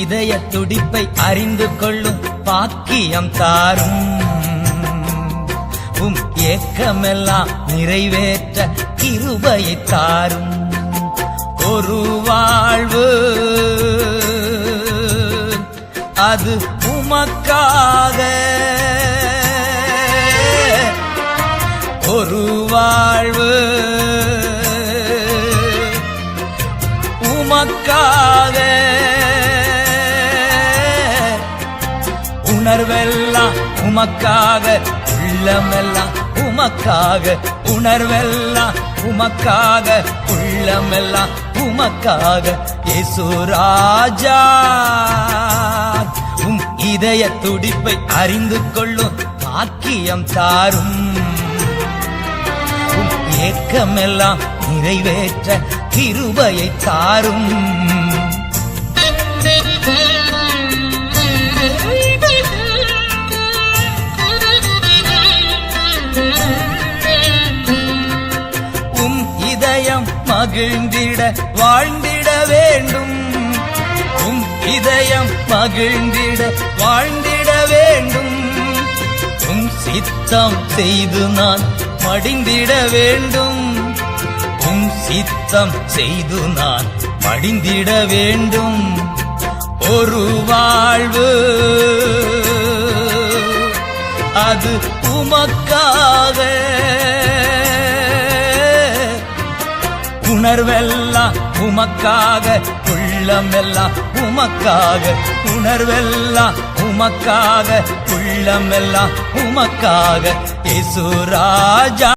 இதய துடிப்பை அறிந்து கொள்ளும் பாக்கியம் தாரும். ஏக்கமெல்லாம் நிறைவேற்ற கிருபையை தாரும். ஒரு வாழ்வு அது உமக்காக, ஒரு வாழ்வு உமக்காக, உணர்வெல்லாம் உமக்காக, உள்ளமெல்லாம் உமக்காக, உணர்வெல்லாம் உமக்காக, உள்ளமெல்லாம் உமக்காக. இயேசு ராஜா இதய துடிப்பை அறிந்து கொள்ளும் பாக்கியம் தாரும். ஏக்கமெல்லாம் நிறைவேற்ற கிருபையை தாரும். இதயம் மகிழ்ந்திட வாழ்ந்திட வேண்டும். இதயம் மகிழ்ந்திட வாழ்ந்திட வேண்டும். சித்தம் செய்து நான் மடிந்திட வேண்டும். சித்தம் செய்து நான் மடிந்திட வேண்டும். ஒரு வாழ்வு அது உமக்காக, உணர்வெல்லாம் உமக்காக, உள்ளமெல்லாம் உமக்காக, உணர்வெல்லாம் உமக்காக, உள்ளமெல்லாம் உமக்காக. இயேசு ராஜா